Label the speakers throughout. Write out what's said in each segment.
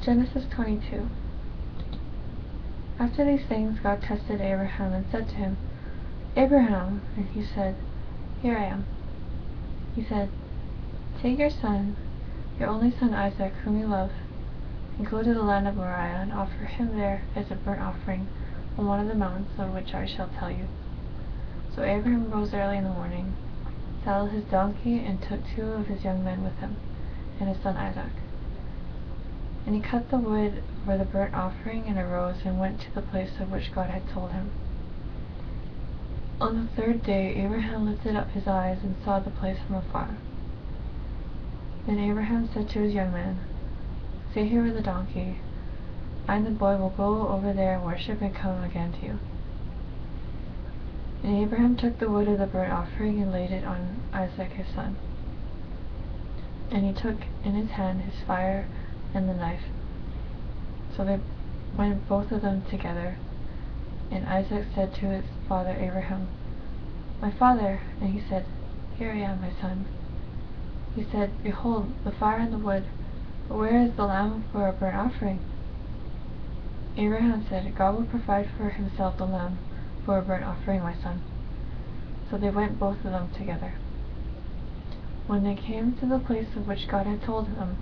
Speaker 1: Genesis 22. After these things God tested Abraham and said to him, Abraham, and he said, Here I am. He said, Take your son, your only son Isaac, whom you love, and go to the land of Moriah and offer him there as a burnt offering on one of the mountains of which I shall tell you. So Abraham rose early in the morning, saddled his donkey, and took 2 of his young men with him, and his son Isaac. And he cut the wood for the burnt offering, and arose and went to the place of which God had told him. On the 3rd day Abraham lifted up his eyes and saw the place from afar. Then Abraham said to his young men, Stay here with the donkey. I and the boy will go over there and worship and come again to you. And Abraham took the wood of the burnt offering and laid it on Isaac his son. And he took in his hand his fire and the knife. So they went both of them together. And Isaac said to his father Abraham, My father. And he said, Here I am, my son. He said, Behold, the fire and the wood, but where is the lamb for a burnt offering? Abraham said, God will provide for himself the lamb for a burnt offering, my son. So they went both of them together. When they came to the place of which God had told them,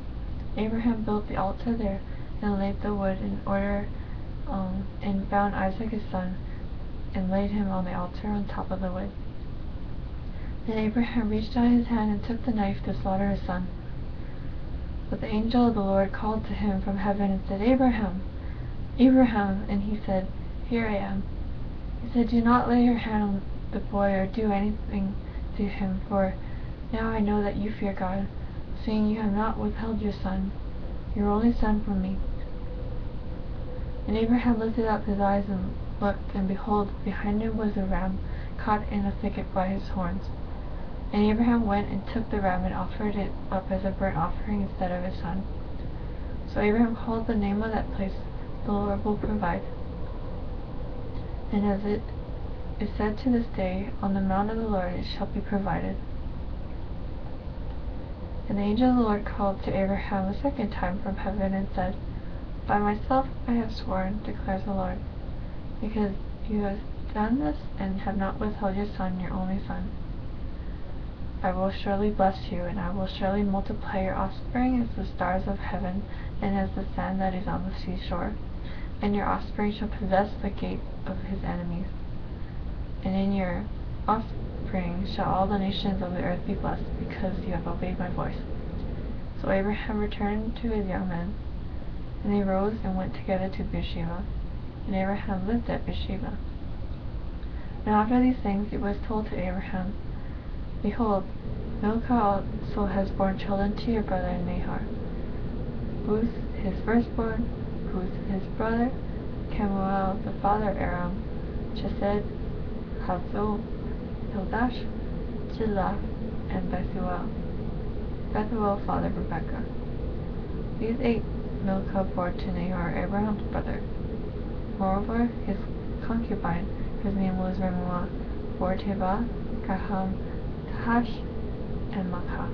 Speaker 1: Abraham built the altar there and laid the wood in order, and bound Isaac his son, and laid him on the altar on top of the wood. Then Abraham reached out his hand and took the knife to slaughter his son. But the angel of the Lord called to him from heaven and said, Abraham, Abraham, and he said, Here I am. He said, Do not lay your hand on the boy or do anything to him, for now I know that you fear God, seeing you have not withheld your son, your only son, from me. And Abraham lifted up his eyes and looked, and behold, behind him was a ram caught in a thicket by his horns. And Abraham went and took the ram and offered it up as a burnt offering instead of his son. So Abraham called the name of that place, The Lord Will Provide. And as it is said to this day, On the mount of the Lord it shall be provided. And the angel of the Lord called to Abraham a second time from heaven and said, By myself I have sworn, declares the Lord, because you have done this and have not withheld your son, your only son. I will surely bless you, and I will surely multiply your offspring as the stars of heaven and as the sand that is on the seashore. And your offspring shall possess the gate of his enemies. And in your offspring shall all the nations of the earth be blessed, because you have obeyed my voice. So Abraham returned to his young men, and they rose and went together to Beersheba. And Abraham lived at Beersheba. Now after these things it was told to Abraham, Behold, Milcah also has borne children to your brother Nahor, Buz his firstborn, Buz his brother, Kemuel the father of Aram, Chesed, Hazo, Pildash, Zillah, and Bethuel. Bethuel fathered Rebekah. These 8 Milcah bore to Nahor, Abraham's brother. Moreover, his concubine, whose name was Remuel, bore Tebah, Gaham, Tahash, and Makkah.